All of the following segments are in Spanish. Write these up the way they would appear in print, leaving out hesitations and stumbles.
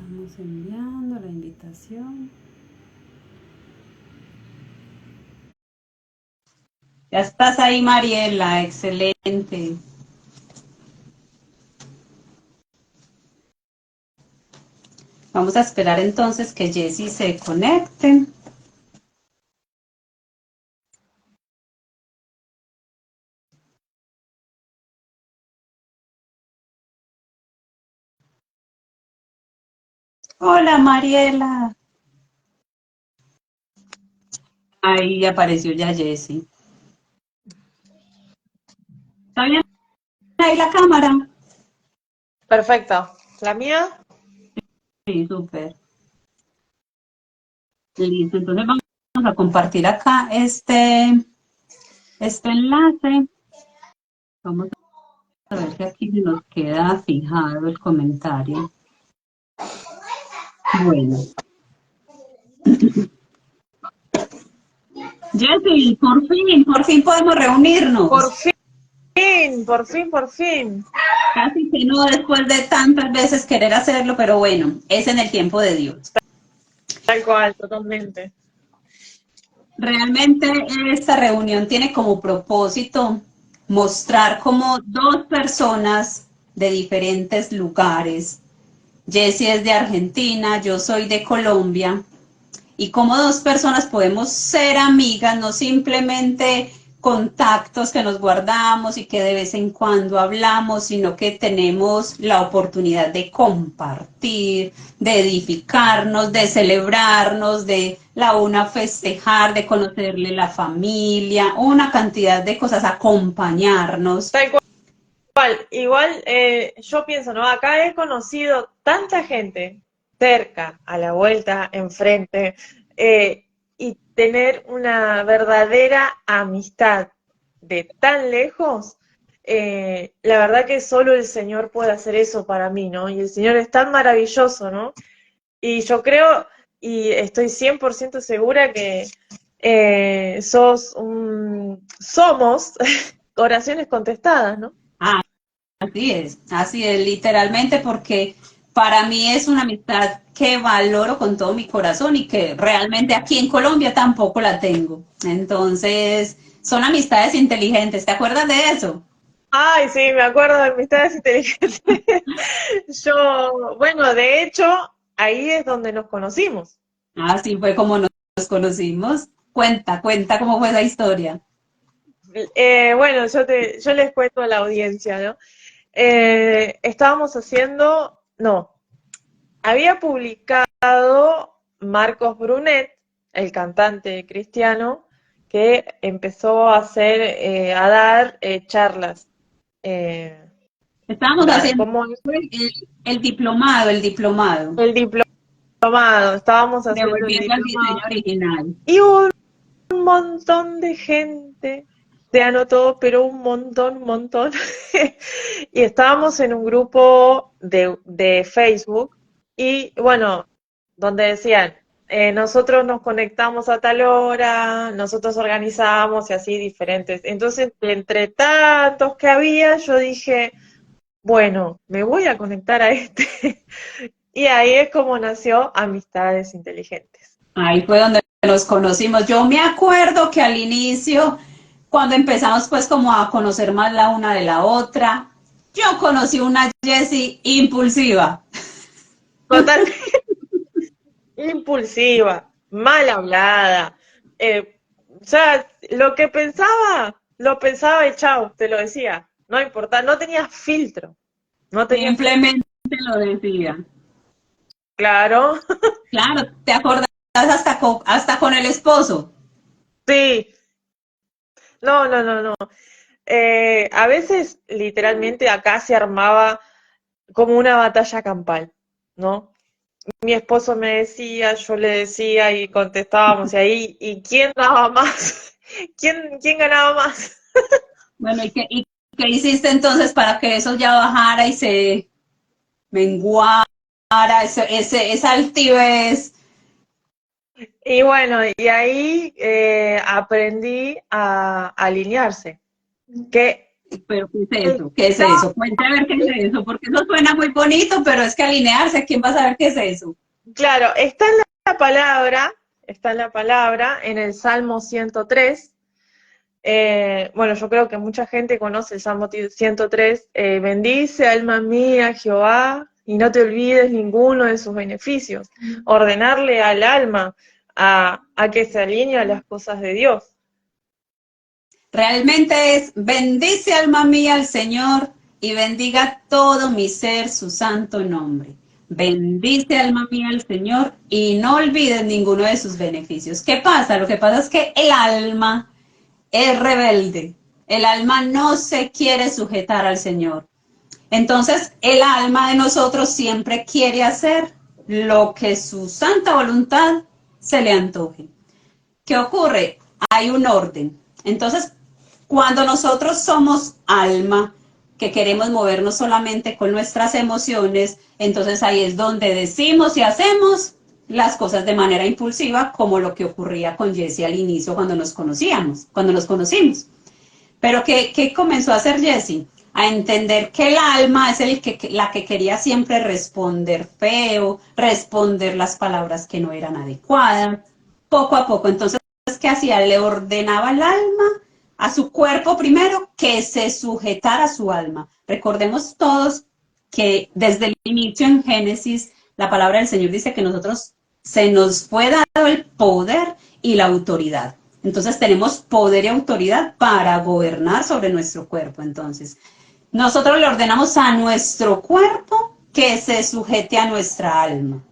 Estamos enviando la invitación. Ya estás ahí, Mariela, excelente. Vamos a esperar entonces que Jessie se conecte. Hola, Mariela. Ahí apareció ya Jessie. ¿Está bien ahí la cámara? Perfecto. ¿La mía? Sí, súper. Listo, entonces vamos a compartir acá este enlace. Vamos a ver si aquí se nos queda fijado el comentario. Bueno. Jessie, por fin podemos reunirnos. Por fin. Casi que no después de tantas veces querer hacerlo, pero bueno, es en el tiempo de Dios. Tal cual, totalmente. Realmente esta reunión tiene como propósito mostrar cómo dos personas de diferentes lugares, Jessie es de Argentina, yo soy de Colombia, y cómo dos personas podemos ser amigas, no simplemente contactos que nos guardamos y que de vez en cuando hablamos, sino que tenemos la oportunidad de compartir, de edificarnos, de celebrarnos, de la una festejar, de conocerle la familia, una cantidad de cosas, acompañarnos. Tal cual. Igual yo pienso, ¿no? Acá he conocido tanta gente cerca, a la vuelta, enfrente, y tener una verdadera amistad de tan lejos, la verdad que solo el Señor puede hacer eso para mí, ¿no? Y el Señor es tan maravilloso, ¿no? Y yo creo y estoy 100% segura que somos oraciones contestadas, ¿no? Ah, así es, literalmente porque para mí es una amistad que valoro con todo mi corazón y que realmente aquí en Colombia tampoco la tengo. Entonces, son amistades inteligentes, ¿te acuerdas de eso? Ay, sí, me acuerdo de amistades inteligentes. Yo, bueno, de hecho, ahí es donde nos conocimos. Así fue como nos conocimos. Cuenta cómo fue esa historia. Bueno, yo les cuento a la audiencia, ¿no? Estábamos haciendo, no, había publicado Marcos Brunet, el cantante cristiano, que empezó a hacer, a dar charlas. eh, Estábamos haciendo como el diplomado, el diplomado, estábamos haciendo el devolviendo al diseño diplomado. original. Y un montón de gente, se anotó, pero un montón. Y estábamos en un grupo de Facebook y bueno, donde decían, nosotros nos conectamos a tal hora, nosotros organizamos y así diferentes. Entonces, entre tantos que había, yo dije, bueno, me voy a conectar a este. Y ahí es como nació Amistades Inteligentes. Ahí fue donde nos conocimos. Yo me acuerdo que al inicio, cuando empezamos pues como a conocer más la una de la otra, yo conocí una Jessie impulsiva. Totalmente impulsiva, mal hablada. Ya lo pensaba y chao, te lo decía. No importa, no tenía filtro. No tenía filtro. Simplemente lo decía. Claro, Claro, ¿te acordás hasta con el esposo? sí. No. A veces, literalmente, acá se armaba como una batalla campal, ¿no? Mi esposo me decía, yo le decía y contestábamos y ahí, ¿y quién daba más? ¿Quién ganaba más? Bueno, y qué hiciste entonces para que eso ya bajara y se menguara, esa altivez? Y bueno, y ahí aprendí a alinearse, que Pero, ¿qué es eso? ¿Qué es Está, eso? Cuéntame a ver qué es eso, porque eso suena muy bonito, pero es que alinearse, ¿quién va a saber qué es eso? claro, está en la palabra, en el Salmo 103. Bueno, yo creo que mucha gente conoce el Salmo 103. Bendice, alma mía, Jehová, y no te olvides ninguno de sus beneficios. Ordenarle al alma a que se alinee a las cosas de Dios. Realmente es, bendice alma mía al Señor y bendiga todo mi ser su santo nombre. Bendice alma mía al Señor y no olvides ninguno de sus beneficios. ¿Qué pasa? Lo que pasa es que el alma es rebelde. El alma no se quiere sujetar al Señor. Entonces, el alma de nosotros siempre quiere hacer lo que su santa voluntad se le antoje. ¿Qué ocurre? Hay un orden. Entonces, cuando nosotros somos alma, que queremos movernos solamente con nuestras emociones, entonces ahí es donde decimos y hacemos las cosas de manera impulsiva, como lo que ocurría con Jessie al inicio cuando nos conocíamos, cuando nos conocimos. Pero ¿qué comenzó a hacer Jessie? A entender que el alma es la que quería siempre responder feo, responder las palabras que no eran adecuadas, poco a poco. Entonces, ¿qué hacía? Le ordenaba al alma, a su cuerpo primero, que se sujetara a su alma. Recordemos todos que desde el inicio en Génesis, la palabra del Señor dice que nosotros se nos fue dado el poder y la autoridad. Entonces tenemos poder y autoridad para gobernar sobre nuestro cuerpo. Entonces, nosotros le ordenamos a nuestro cuerpo que se sujete a nuestra alma.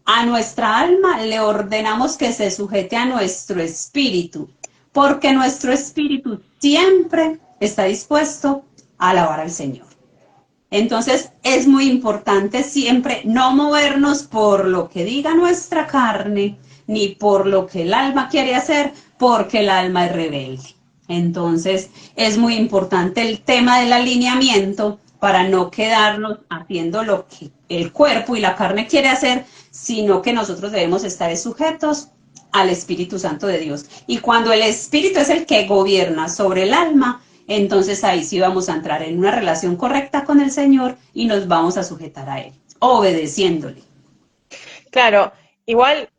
A nuestra alma le ordenamos que se sujete a nuestro espíritu, porque nuestro espíritu siempre está dispuesto a alabar al Señor. Entonces es muy importante siempre no movernos por lo que diga nuestra carne, ni por lo que el alma quiere hacer, porque el alma es rebelde. Entonces es muy importante el tema del alineamiento para no quedarnos haciendo lo que el cuerpo y la carne quiere hacer, sino que nosotros debemos estar sujetos al Espíritu Santo de Dios. Y cuando el Espíritu es el que gobierna sobre el alma, entonces ahí sí vamos a entrar en una relación correcta con el Señor y nos vamos a sujetar a Él, obedeciéndole. Claro, igual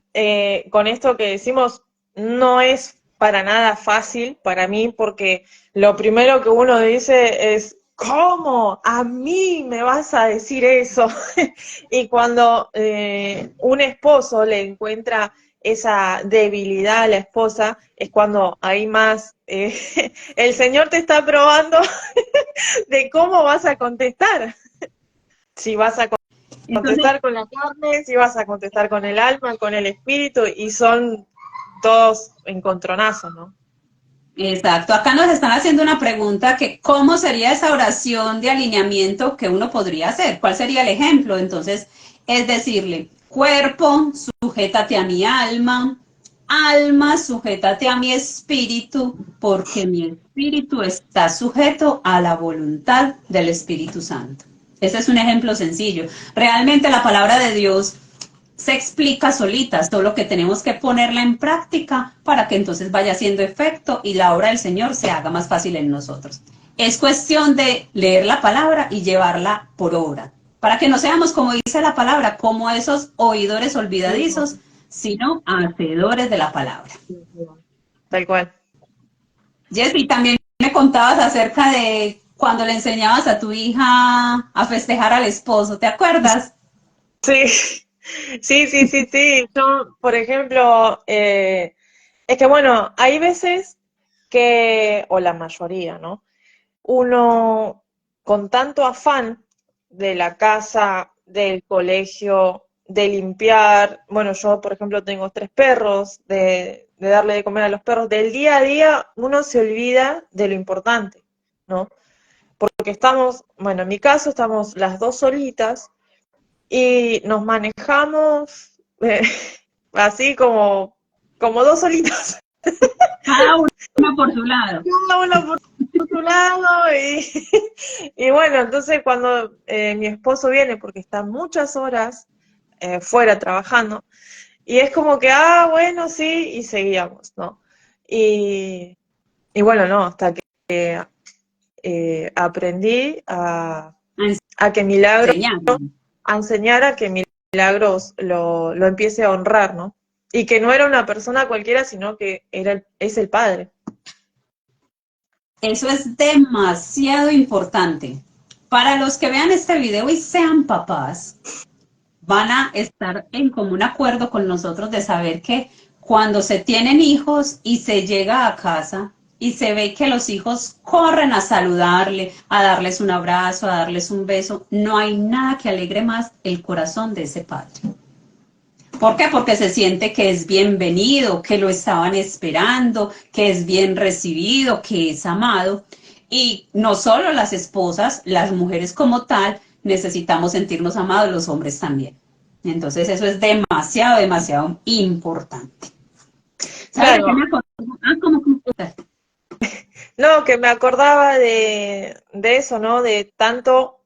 con esto que decimos no es para nada fácil para mí porque lo primero que uno dice es, ¿cómo? ¿A mí me vas a decir eso? Y cuando un esposo le encuentra esa debilidad a la esposa, es cuando hay más, el Señor te está probando de cómo vas a contestar. Si vas a Entonces, contestar con la carne, si vas a contestar con el alma, con el espíritu, y son todos encontronazos, ¿no? exacto, acá nos están haciendo una pregunta que ¿cómo sería esa oración de alineamiento que uno podría hacer? ¿Cuál sería el ejemplo? Entonces, es decirle, cuerpo, sujétate a mi alma, alma, sujétate a mi espíritu, porque mi espíritu está sujeto a la voluntad del Espíritu Santo. Ese es un ejemplo sencillo. Realmente la palabra de Dios se explica solita, solo que tenemos que ponerla en práctica para que entonces vaya haciendo efecto y la obra del Señor se haga más fácil en nosotros. Es cuestión de leer la palabra y llevarla por obra, para que no seamos, como dice la palabra, como esos oidores olvidadizos, sino hacedores de la palabra. Tal cual. Jessy, también me contabas acerca de cuando le enseñabas a tu hija a festejar al esposo, ¿te acuerdas? Sí, sí. Yo, por ejemplo, es que bueno, hay veces que, o la mayoría, ¿no? Uno con tanto afán de la casa, del colegio, de limpiar, bueno, yo por ejemplo tengo 3 perros, de darle de comer a los perros, del día a día uno se olvida de lo importante, ¿no? Porque estamos, bueno, en mi caso estamos las dos solitas y nos manejamos así como dos solitas. Cada una por su lado. Cada uno por su lado y bueno, entonces cuando mi esposo viene, porque está muchas horas fuera trabajando, y es como que, bueno, sí, y seguíamos, ¿no? Y bueno, no, hasta que aprendí a que enseñar. a enseñar a que Milagros lo empiece a honrar, ¿no? Y que no era una persona cualquiera, sino que es el padre. Eso es demasiado importante. Para los que vean este video y sean papás, van a estar en común acuerdo con nosotros de saber que cuando se tienen hijos y se llega a casa y se ve que los hijos corren a saludarle, a darles un abrazo, a darles un beso, no hay nada que alegre más el corazón de ese padre. ¿Por qué? Porque se siente que es bienvenido, que lo estaban esperando, que es bien recibido, que es amado. Y no solo las esposas, las mujeres como tal, necesitamos sentirnos amados, los hombres también. Entonces eso es demasiado, demasiado importante. ¿Sabes Claro. qué me acordó? ¿Cómo? No, que me acordaba de eso, ¿no? De tanto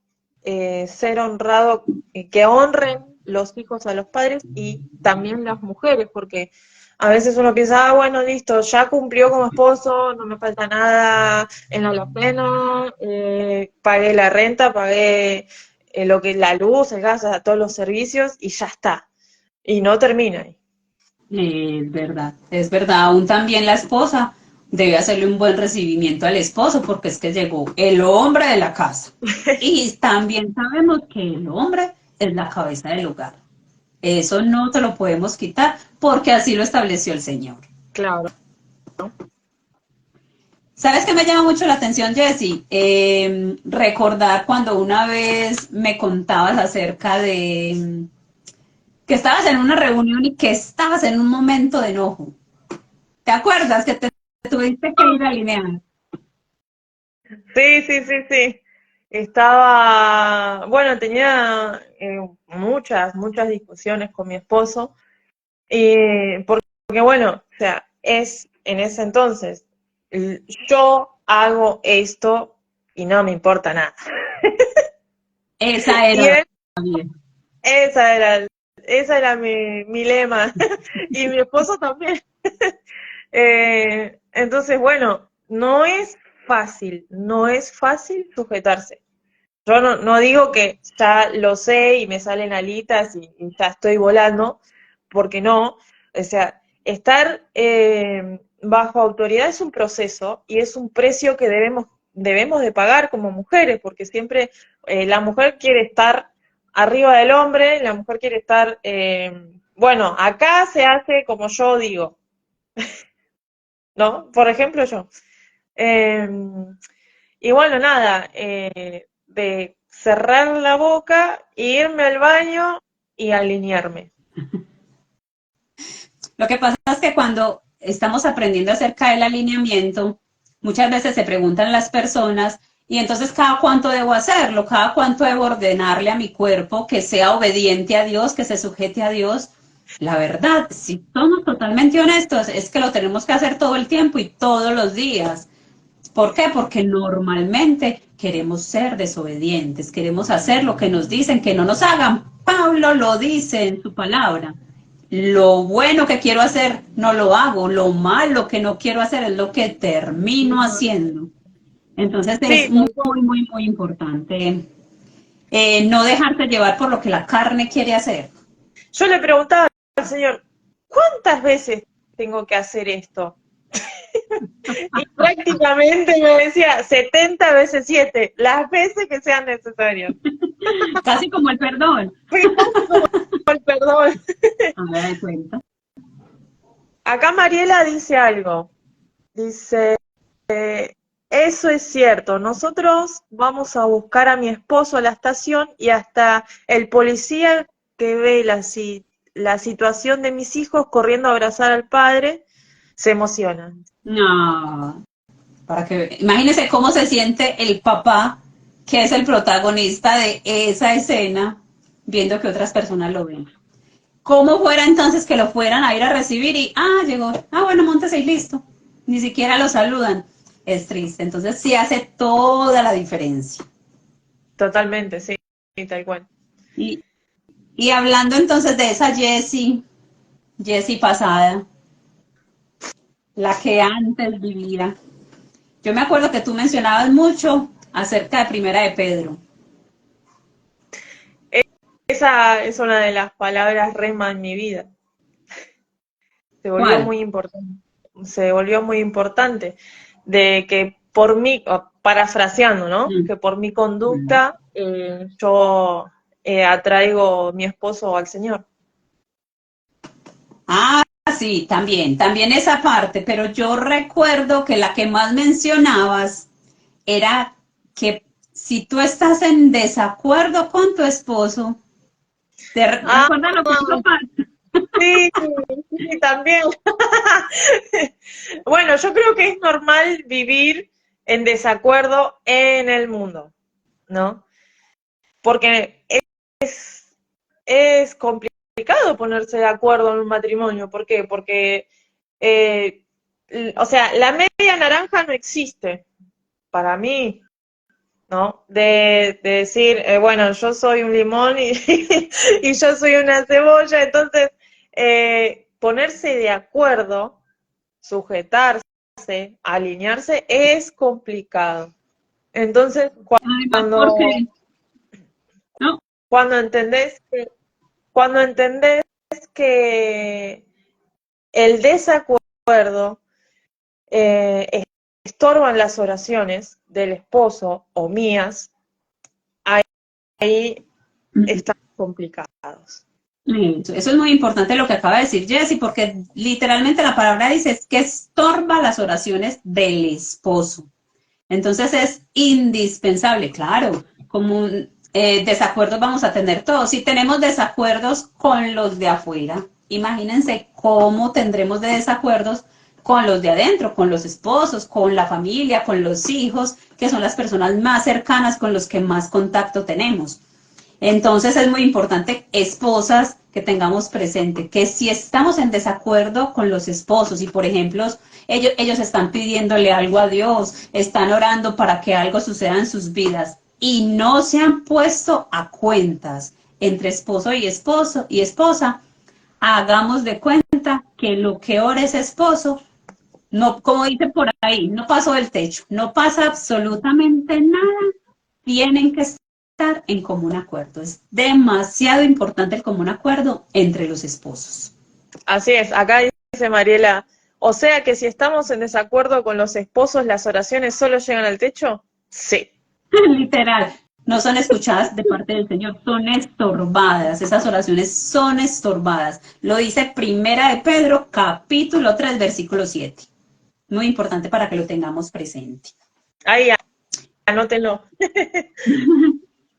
ser honrado, que honren los hijos a los padres y también las mujeres, porque a veces uno piensa, bueno, listo, ya cumplió como esposo, no me falta nada en la alacena, pagué la renta, pagué lo que la luz, el gas, todos los servicios y ya está. Y no termina ahí. Es verdad, aún también la esposa debe hacerle un buen recibimiento al esposo porque es que llegó el hombre de la casa. Y también sabemos que el hombre es la cabeza del hogar. Eso no te lo podemos quitar porque así lo estableció el Señor. Claro. ¿Sabes qué me llama mucho la atención, Jessy? Recordar cuando una vez me contabas acerca de que estabas en una reunión y que estabas en un momento de enojo. ¿Te acuerdas que te tuviste que ir a alinear? Sí. Bueno, tenía muchas discusiones con mi esposo, porque bueno, o sea, es en ese entonces, yo hago esto y no me importa nada. Esa Y era él, también. esa era mi lema, y mi esposo también. Entonces, bueno, no es fácil sujetarse. Yo no digo que ya lo sé y me salen alitas y ya estoy volando, porque no. O sea, estar bajo autoridad es un proceso y es un precio que debemos de pagar como mujeres, porque siempre la mujer quiere estar arriba del hombre, la mujer quiere estar, bueno, acá se hace como yo digo, ¿no? Por ejemplo, yo. Eh, y bueno, nada, de cerrar la boca, irme al baño y alinearme. Lo que pasa es que cuando estamos aprendiendo acerca del alineamiento, muchas veces se preguntan las personas, y entonces cada cuánto debo hacerlo, cada cuánto debo ordenarle a mi cuerpo que sea obediente a Dios, que se sujete a Dios. La verdad, si somos totalmente honestos, es que lo tenemos que hacer todo el tiempo y todos los días. ¿Por qué? Porque normalmente queremos ser desobedientes, queremos hacer lo que nos dicen que no nos hagan. Pablo lo dice en su palabra. Lo bueno que quiero hacer no lo hago, lo malo que no quiero hacer es lo que termino haciendo. Entonces es Sí, muy, muy, muy importante no dejarse llevar por lo que la carne quiere hacer. yo le preguntaba al Señor, ¿cuántas veces tengo que hacer esto? Y prácticamente me decía 70 veces 7, las veces que sean necesarias. Casi como el perdón. Casi como el perdón. A ver, de cuenta. Acá Mariela dice algo. Dice, eso es cierto, nosotros vamos a buscar a mi esposo a la estación y hasta el policía que ve la situación de mis hijos corriendo a abrazar al padre, se emociona. No, para que imagínese cómo se siente el papá, que es el protagonista de esa escena, viendo que otras personas lo ven. ¿Cómo fuera entonces que lo fueran a ir a recibir y, llegó, bueno, móntese y listo? Ni siquiera lo saludan. Es triste. Entonces sí hace toda la diferencia. Totalmente, sí, tal cual. Y, y hablando entonces de esa Jessie pasada, la que antes vivía, Yo me acuerdo que tú mencionabas mucho acerca de Primera de Pedro. Esa es una de las palabras rema en mi vida. Se volvió ¿Cuál? muy importante. Se volvió muy importante. De que por mí, parafraseando, ¿no? Mm. Que por mi Mm. conducta yo atraigo mi esposo al Señor. Ah, sí, también esa parte, pero yo recuerdo que la que más mencionabas era que si tú estás en desacuerdo con tu esposo, Ah, ¿recuerdas lo que eso pasa? sí, sí, también. Bueno, yo creo que es normal vivir en desacuerdo en el mundo, ¿no? Porque es complicado ponerse de acuerdo en un matrimonio. ¿Por qué? Porque, eh, o sea, la media naranja no existe para mí, ¿no? De decir, bueno, yo soy un limón y, y yo soy una cebolla, entonces ponerse de acuerdo, sujetarse, alinearse es complicado. Entonces, Además, cuando, porque, ¿no? cuando entendés que, cuando entendés que el desacuerdo eh, estorban las oraciones del esposo o mías, ahí están complicados. Eso es muy importante lo que acaba de decir Jessy, porque literalmente la palabra dice es que estorba las oraciones del esposo. Entonces es indispensable, claro, como desacuerdos vamos a tener todos. Si tenemos desacuerdos con los de afuera, imagínense cómo tendremos de desacuerdos con los de adentro, con los esposos, con la familia, con los hijos, que son las personas más cercanas con los que más contacto tenemos. Entonces es muy importante, esposas, que tengamos presente que si estamos en desacuerdo con los esposos y, por ejemplo, ellos están pidiéndole algo a Dios, están orando para que algo suceda en sus vidas y no se han puesto a cuentas entre esposo y esposa, hagamos de cuenta que lo que ora ese esposo, no, como dice por ahí, no pasó del techo, no pasa absolutamente nada, tienen que estar en común acuerdo. Es demasiado importante el común acuerdo entre los esposos. Así es, acá dice Mariela, o sea que si estamos en desacuerdo con los esposos, ¿las oraciones solo llegan al techo? Sí. Literal, no son escuchadas de parte del Señor, son estorbadas. Esas oraciones son estorbadas. Lo dice Primera de Pedro, capítulo 3, versículo 7. Muy importante para que lo tengamos presente. Ahí, anótenlo.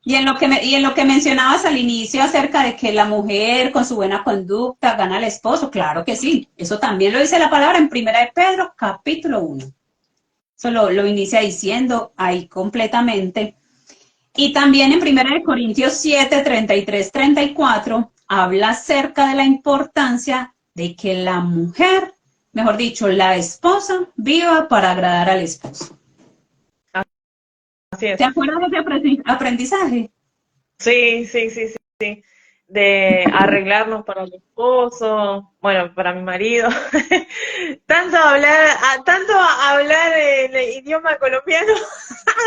Y en lo que mencionabas al inicio acerca de que la mujer con su buena conducta gana al esposo, claro que sí. Eso también lo dice la palabra en Primera de Pedro, capítulo 1. Eso lo inicia diciendo ahí completamente. Y también en Primera de Corintios 7, 33, 34, habla acerca de la importancia de que la mujer, mejor dicho, la esposa, viva para agradar al esposo. Así ¿Te es. acuerdas de ese aprendizaje? Sí, sí, sí, sí, sí. De arreglarnos para el esposo, bueno, para mi marido. Tanto hablar en el idioma colombiano,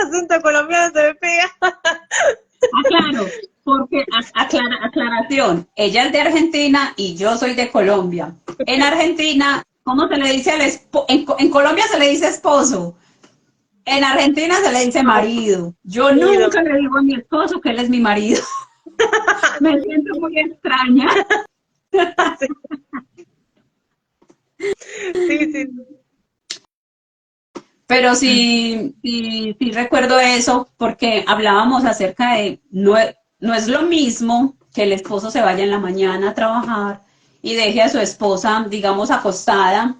acento colombiano se me pega. Ah, claro, porque aclaración, ella es de Argentina y yo soy de Colombia. En Argentina, ¿cómo se le dice al esposo? En Colombia se le dice esposo, en Argentina se le dice marido. Yo Marido. nunca le digo a mi esposo que él es mi marido. Me siento muy extraña. Sí, sí, sí. Pero sí recuerdo eso porque hablábamos acerca de no es lo mismo que el esposo se vaya en la mañana a trabajar y deje a su esposa, digamos, acostada.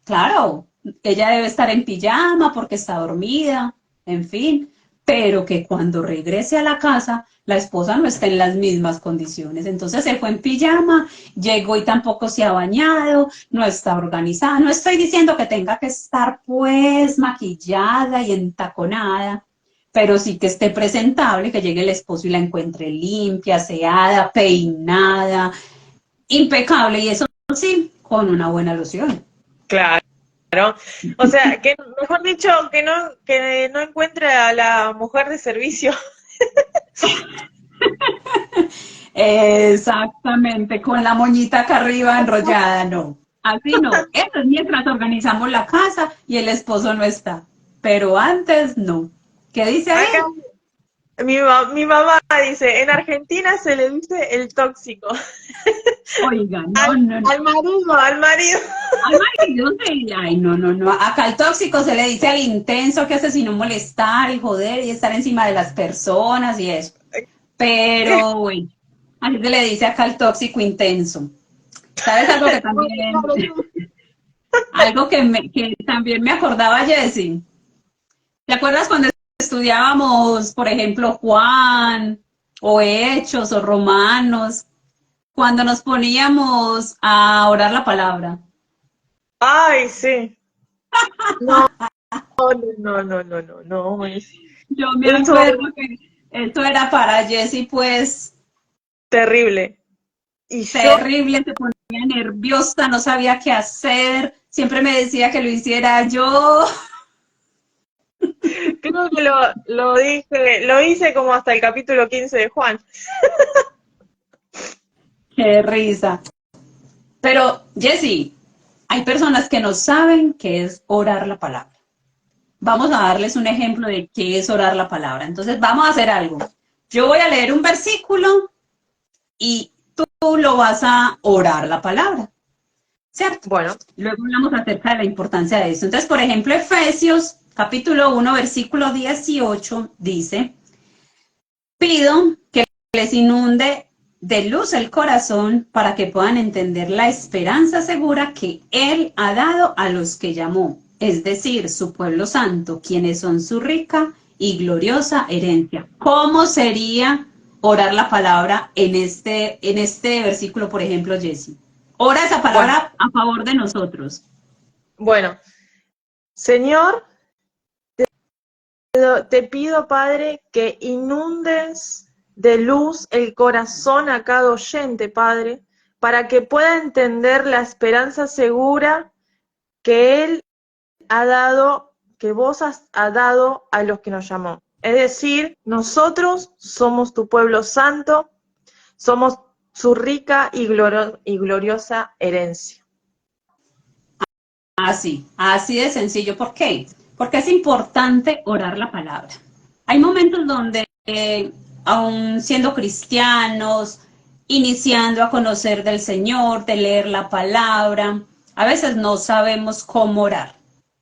Claro, ella debe estar en pijama porque está dormida, en fin, pero que cuando regrese a la casa, la esposa no está en las mismas condiciones. Entonces se fue en pijama, llegó y tampoco se ha bañado, no está organizada. No estoy diciendo que tenga que estar pues maquillada y entaconada, pero sí que esté presentable, que llegue el esposo y la encuentre limpia, aseada, peinada, impecable, y eso sí, con una buena loción. Claro, O sea, que mejor dicho, que no encuentre a la mujer de servicio. Exactamente, con la moñita acá arriba enrollada, no. Así no. Eso es mientras organizamos la casa y el esposo no está. Pero antes no. ¿Qué dice ahí? Acá mi mamá dice, en Argentina se le dice el tóxico. Oiga, no, no, no. Al marido, al marido. Al marido, sí. Ay, no, no, no. Acá al tóxico se le dice al intenso que hace sino molestar y joder y estar encima de las personas y eso. Pero, bueno, así se le dice acá al tóxico intenso. ¿Sabes algo que también, algo que también me acordaba, Jessy? ¿Te acuerdas cuando estudiábamos, por ejemplo, Juan, o Hechos, o Romanos, cuando nos poníamos a orar la palabra? Ay, sí. No, no, no, no, no, no. Yo me Eso acuerdo que esto era para Jessy, pues, terrible. Y yo terrible, se ponía nerviosa, no sabía qué hacer, siempre me decía que lo hiciera yo. creo que lo hice como hasta el capítulo 15 de Juan. Qué risa. Pero, Jessy, hay personas que no saben qué es orar la palabra. Vamos a darles un ejemplo de qué es orar la palabra. Entonces, vamos a hacer algo. Yo voy a leer un versículo y tú lo vas a orar la palabra, ¿cierto? Bueno, Luego hablamos acerca de la importancia de eso. Entonces, por ejemplo, Efesios, capítulo 1, versículo 18, dice, pido que les inunde de luz el corazón para que puedan entender la esperanza segura que Él ha dado a los que llamó, es decir, su pueblo santo, quienes son su rica y gloriosa herencia. ¿Cómo sería orar la palabra en este versículo, por ejemplo, Jessy? Ora esa palabra a favor de nosotros. bueno. Señor, te pido, Padre, que inundes de luz el corazón a cada oyente, Padre, para que pueda entender la esperanza segura que Él ha dado, que vos has dado a los que nos llamó. Es decir, nosotros somos tu pueblo santo, somos su rica y gloriosa herencia. Así de sencillo. ¿Por qué? Porque es importante orar la palabra. Hay momentos donde, aun siendo cristianos, iniciando a conocer del Señor, de leer la palabra, a veces no sabemos cómo orar.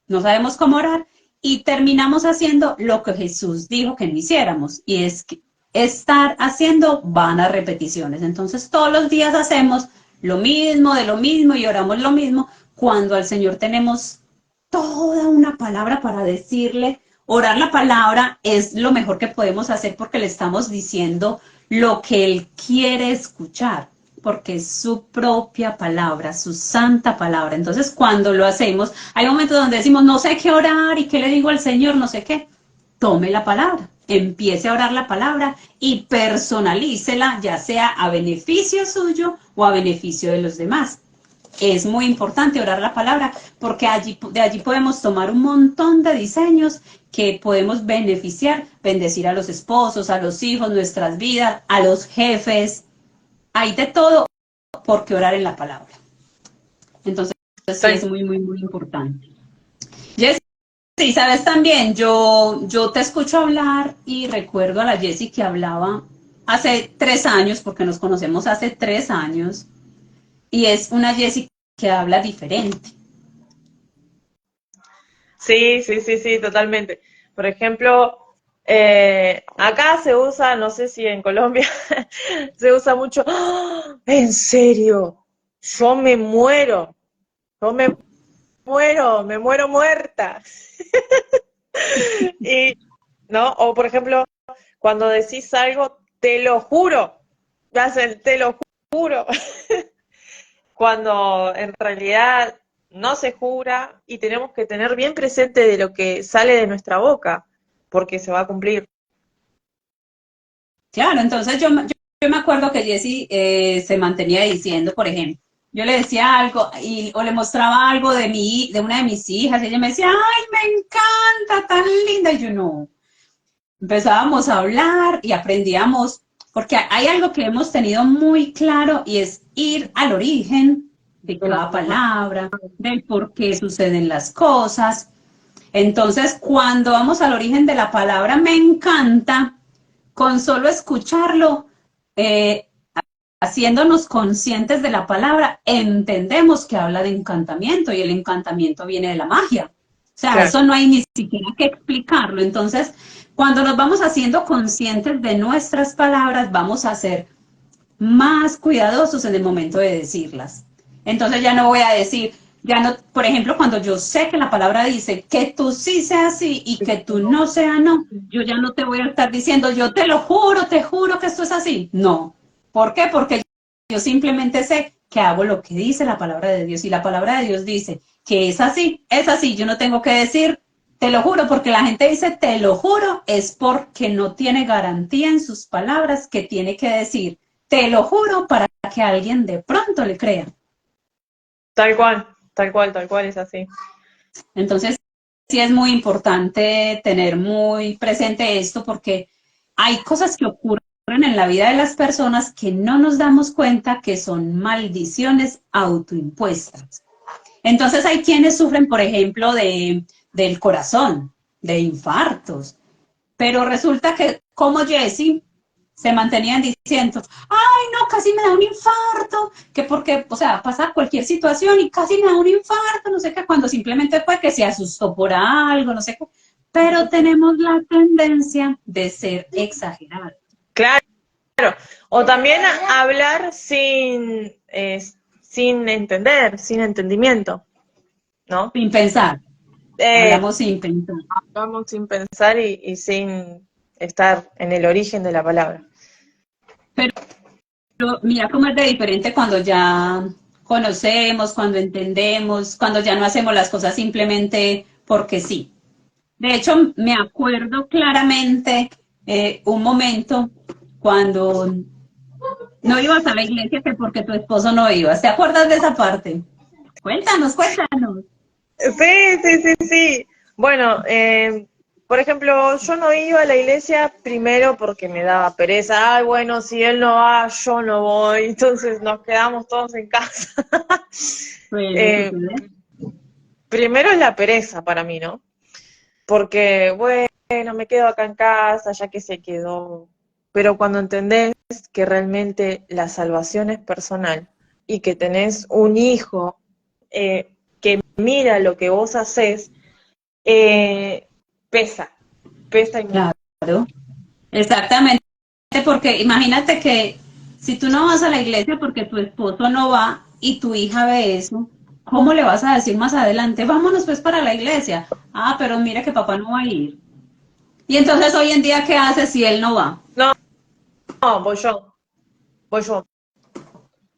No sabemos cómo orar y terminamos haciendo lo que Jesús dijo que no hiciéramos, y es que estar haciendo vanas repeticiones. Entonces todos los días hacemos lo mismo, de lo mismo y oramos lo mismo, cuando al Señor tenemos toda una palabra para decirle. Orar la palabra es lo mejor que podemos hacer porque le estamos diciendo lo que Él quiere escuchar, porque es su propia palabra, su santa palabra. Entonces, cuando lo hacemos, hay momentos donde decimos, no sé qué orar y qué le digo al Señor, no sé qué. Tome la palabra, empiece a orar la palabra y personalícela, ya sea a beneficio suyo o a beneficio de los demás. Es muy importante orar la palabra porque de allí podemos tomar un montón de diseños que podemos beneficiar, bendecir a los esposos, a los hijos, nuestras vidas, a los jefes. Hay de todo porque orar en la palabra. Entonces, sí, es muy, muy, muy importante. Jessy, sabes también, yo te escucho hablar y recuerdo a la Jessy que hablaba hace 3 años, porque nos conocemos hace 3 años, y es una Jessy que habla diferente. Sí, sí, sí, sí, totalmente. Por ejemplo, acá se usa, no sé si en Colombia, se usa mucho, ¡ah! ¿En serio? Yo me muero muerta. Y, ¿no? O por ejemplo, cuando decís algo, te lo juro, hacen, te lo juro. Cuando en realidad no se jura y tenemos que tener bien presente de lo que sale de nuestra boca, porque se va a cumplir. Claro, entonces yo me acuerdo que Jessy se mantenía diciendo, por ejemplo, yo le decía algo o le mostraba algo de una de mis hijas y ella me decía, ay, me encanta, tan linda. Y yo no. Empezábamos a hablar y aprendíamos, porque hay algo que hemos tenido muy claro y es ir al origen de De la cada palabra. palabra, del por qué suceden las cosas. Entonces, cuando vamos al origen de la palabra me encanta, con solo escucharlo, eh, haciéndonos conscientes de la palabra, entendemos que habla de encantamiento y el encantamiento viene de la magia. O sea, Claro. eso no hay ni siquiera que explicarlo. Entonces, cuando nos vamos haciendo conscientes de nuestras palabras, vamos a ser más cuidadosos en el momento de decirlas. Entonces ya no voy a decir, ya no, por ejemplo, cuando yo sé que la palabra dice que tú sí seas sí y que tú no seas no, yo ya no te voy a estar diciendo, yo te juro que esto es así. No. ¿Por qué? Porque yo simplemente sé que hago lo que dice la palabra de Dios y la palabra de Dios dice que es así, es así. Yo no tengo que decir, te lo juro, porque la gente dice, te lo juro, es porque no tiene garantía en sus palabras que tiene que decir, te lo juro, para que alguien de pronto le crea. Tal cual es así. Entonces, sí es muy importante tener muy presente esto porque hay cosas que ocurren en la vida de las personas que no nos damos cuenta que son maldiciones autoimpuestas. Entonces hay quienes sufren, por ejemplo, del corazón, de infartos, pero resulta que como Jessie se mantenían diciendo, ay, no, casi me da un infarto, que porque, o sea, pasa cualquier situación y casi me da un infarto, no sé qué, cuando simplemente fue que se asustó por algo, no sé qué, pero tenemos la tendencia de ser exagerados. Claro. O también hablar sin entender, sin entendimiento, ¿no? Sin pensar, Eh, hablamos sin pensar. Vamos sin pensar y sin estar en el origen de la palabra. Pero mira cómo es de diferente cuando ya conocemos, cuando entendemos, cuando ya no hacemos las cosas simplemente porque sí. De hecho, me acuerdo claramente un momento cuando no ibas a la iglesia que porque tu esposo no ibas. ¿Te acuerdas de esa parte? Cuéntanos, cuéntanos. Sí. Bueno, por ejemplo, yo no iba a la iglesia primero porque me daba pereza. Ay, bueno, si él no va, yo no voy. Entonces nos quedamos todos en casa. Suele Eh, suceder. Primero es la pereza para mí, ¿no? Porque, bueno, me quedo acá en casa, ya que se quedó. Pero cuando entendés que realmente la salvación es personal y que tenés un hijo que mira lo que vos haces, eh, pesa, pesa y mucho. Claro, exactamente, porque imagínate que si tú no vas a la iglesia porque tu esposo no va y tu hija ve eso, ¿cómo le vas a decir más adelante? Vámonos pues para la iglesia. Ah, pero mira que papá no va a ir. Y entonces hoy en día, ¿qué hace si él no va? No, no, voy yo.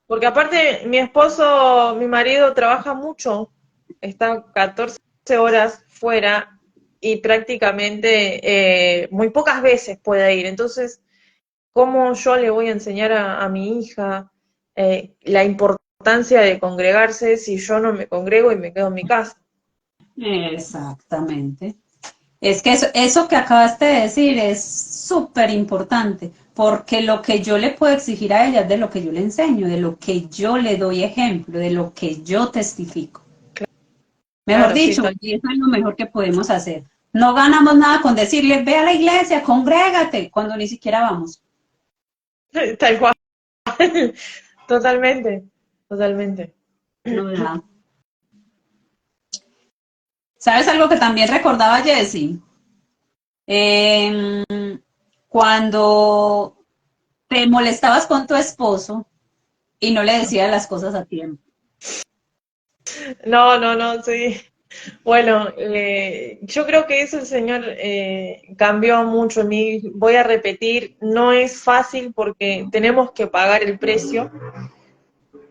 Porque aparte, mi esposo, mi marido trabaja mucho, está 14 horas fuera y prácticamente muy pocas veces puede ir. Entonces, ¿cómo yo le voy a enseñar a mi hija la importancia de congregarse si yo no me congrego y me quedo en mi casa? Exactamente. Es que eso que acabaste de decir es súper importante, porque lo que yo le puedo exigir a ella es de lo que yo le enseño, de lo que yo le doy ejemplo, de lo que yo testifico. Mejor Claro, sí, dicho, tal, y eso es lo mejor que podemos hacer. No ganamos nada con decirle, ve a la iglesia, congrégate, cuando ni siquiera vamos. tal cual. Totalmente, totalmente. No da. ¿Sabes algo que también recordaba Jessie? Eh, Cuando te molestabas con tu esposo y no le decías las cosas a tiempo. No, sí. Bueno, yo creo que eso el Señor cambió mucho en mí. Voy a repetir, no es fácil porque tenemos que pagar el precio.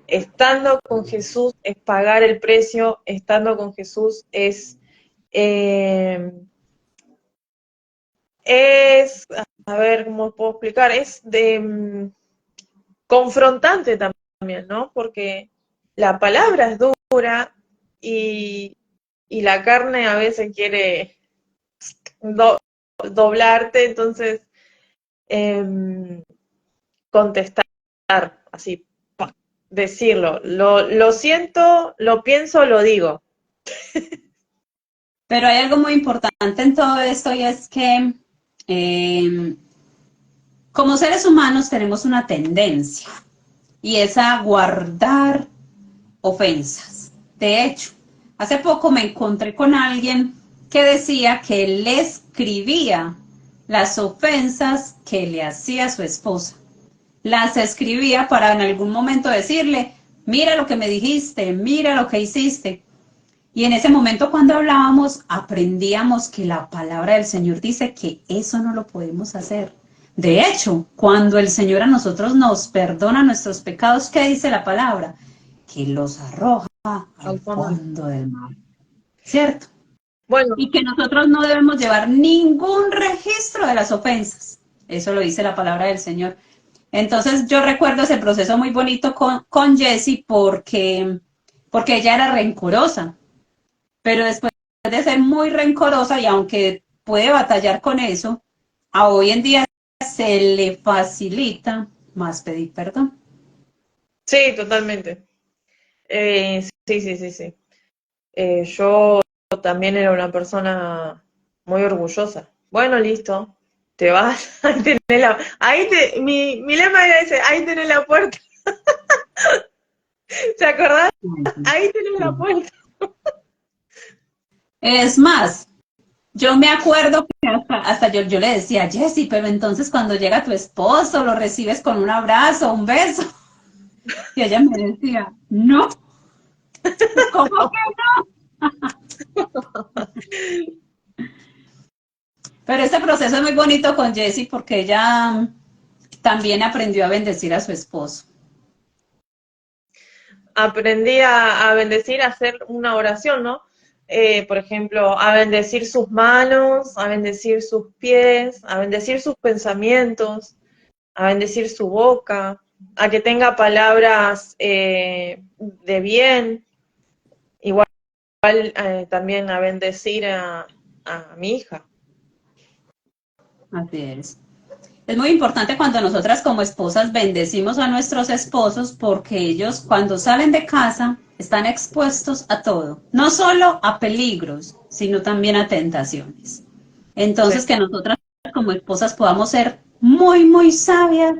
Estando con Jesús es pagar el precio, estando con Jesús eh, a ver cómo puedo explicar, es de confrontante también, ¿no? Porque la palabra es dura y la carne a veces quiere do- doblarte, entonces contestar así, pa, decirlo. Lo siento, lo pienso, lo digo. Pero hay algo muy importante en todo esto y es que como seres humanos tenemos una tendencia y es a guardar ofensas. De hecho, hace poco me encontré con alguien que decía que él le escribía las ofensas que le hacía su esposa. Las escribía para en algún momento decirle, mira lo que me dijiste, mira lo que hiciste. Y en ese momento cuando hablábamos, aprendíamos que la palabra del Señor dice que eso no lo podemos hacer. De hecho, cuando el Señor a nosotros nos perdona nuestros pecados, ¿qué dice la palabra? Que los arroja al Al fondo. fondo del mar, ¿cierto? Bueno, Y que nosotros no debemos llevar ningún registro de las ofensas. Eso lo dice la palabra del Señor. Entonces yo recuerdo ese proceso muy bonito con Jessie porque ella era rencorosa, pero después de ser muy rencorosa y aunque puede batallar con eso, a hoy en día se le facilita más pedir perdón. sí, totalmente. Sí, sí, sí, sí. Yo también era una persona muy orgullosa. Bueno, listo, te vas, mi lema era ese, ahí tenés la puerta. ¿Te acordás? Ahí tenés la puerta. Es más, yo me acuerdo que hasta yo le decía, Jessie, pero entonces cuando llega tu esposo, lo recibes con un abrazo, un beso. Y ella me decía, no, ¿cómo que? Pero este proceso es muy bonito con Jessie porque ella también aprendió a bendecir a su esposo. Aprendí a bendecir, a hacer una oración, ¿no? Por ejemplo, a bendecir sus manos, a bendecir sus pies, a bendecir sus pensamientos, a bendecir su boca, a que tenga palabras de bien, igual también a bendecir a mi hija. Así es. Es muy importante cuando nosotras como esposas bendecimos a nuestros esposos porque ellos cuando salen de casa están expuestos a todo, no solo a peligros, sino también a tentaciones. Entonces Sí. que nosotras como esposas podamos ser muy, muy sabias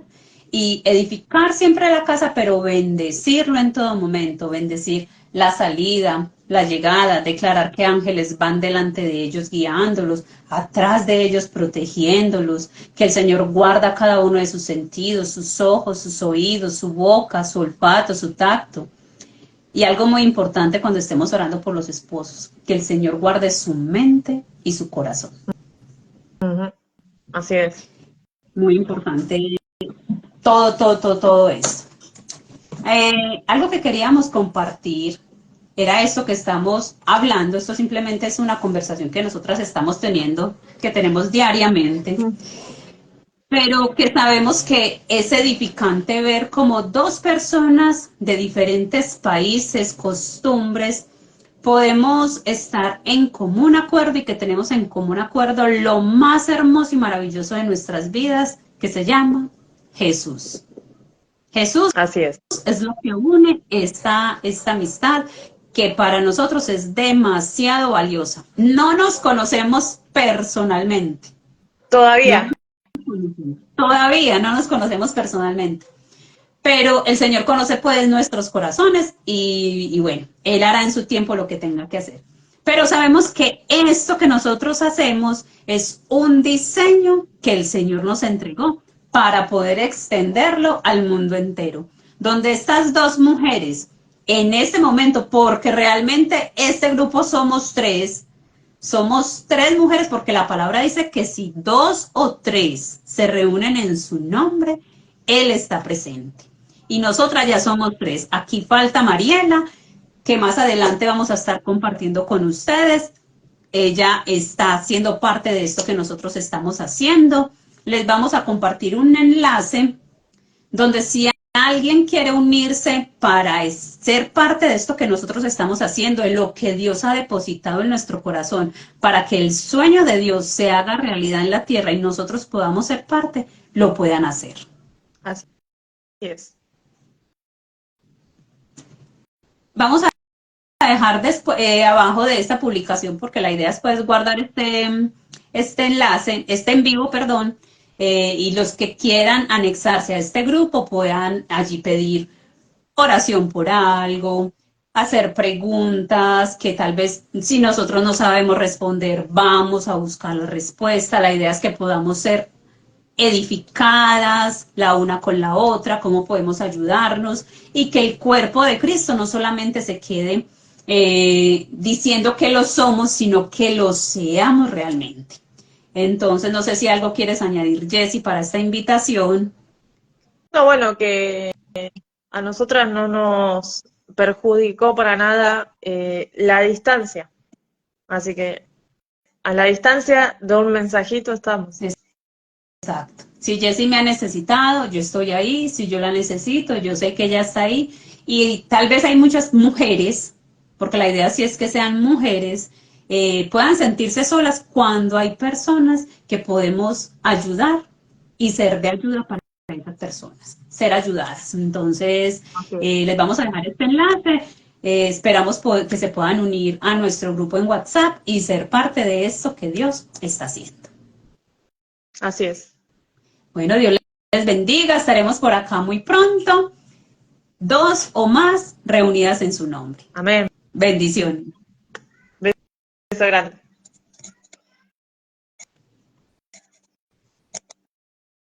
y edificar siempre la casa, pero bendecirlo en todo momento, bendecir la salida, la llegada, declarar que ángeles van delante de ellos guiándolos, atrás de ellos protegiéndolos, que el Señor guarda cada uno de sus sentidos, sus ojos, sus oídos, su boca, su olfato, su tacto. Y algo muy importante cuando estemos orando por los esposos, que el Señor guarde su mente y su corazón. Ujú. Así es. Muy importante todo esto. Algo que queríamos compartir era esto que estamos hablando, esto simplemente es una conversación que nosotras estamos teniendo, que tenemos diariamente, pero que sabemos que es edificante ver como dos personas de diferentes países, costumbres, podemos estar en común acuerdo y que tenemos en común acuerdo lo más hermoso y maravilloso de nuestras vidas, que se llama Jesús. Jesús Así es. es lo que une esta amistad que para nosotros es demasiado valiosa. No nos conocemos personalmente, no Todavía. nos conocemos. Todavía no nos conocemos personalmente, pero el Señor conoce pues nuestros corazones y bueno, Él hará en su tiempo lo que tenga que hacer. Pero sabemos que esto que nosotros hacemos es un diseño que el Señor nos entregó para poder extenderlo al mundo entero. Donde estas dos mujeres en este momento, porque realmente este grupo somos tres mujeres porque la palabra dice que si dos o tres se reúnen en su nombre, Él está presente. Y nosotras ya somos tres. Aquí falta Mariela, que más adelante vamos a estar compartiendo con ustedes. Ella está haciendo parte de esto que nosotros estamos haciendo. Les vamos a compartir un enlace donde si alguien quiere unirse para ser parte de esto que nosotros estamos haciendo, de lo que Dios ha depositado en nuestro corazón, para que el sueño de Dios se haga realidad en la tierra y nosotros podamos ser parte, lo puedan hacer. Así es. Vamos a dejar después, abajo de esta publicación, porque la idea es pues guardar este enlace, este en vivo, perdón, y los que quieran anexarse a este grupo puedan allí pedir oración por algo, hacer preguntas que tal vez si nosotros no sabemos responder, vamos a buscar la respuesta. La idea es que podamos ser edificadas la una con la otra, cómo podemos ayudarnos y que el cuerpo de Cristo no solamente se quede diciendo que lo somos, sino que lo seamos realmente. Entonces, no sé si algo quieres añadir, Jessy, para esta invitación. No, bueno, que a nosotras no nos perjudicó para nada la distancia. Así que a la distancia de un mensajito estamos. Exacto. Si Jessy me ha necesitado, yo estoy ahí. Si yo la necesito, yo sé que ella está ahí. Y tal vez hay muchas mujeres, porque la idea sí es que sean mujeres, puedan sentirse solas cuando hay personas que podemos ayudar y ser de ayuda para esas personas, ser ayudadas. Entonces, les vamos a dejar este enlace. Esperamos que se puedan unir a nuestro grupo en WhatsApp y ser parte de esto que Dios está haciendo. Así es. Bueno, Dios les bendiga. Estaremos por acá muy pronto. 2 o más reunidas en su nombre. Amén. Bendiciones. Beso grande.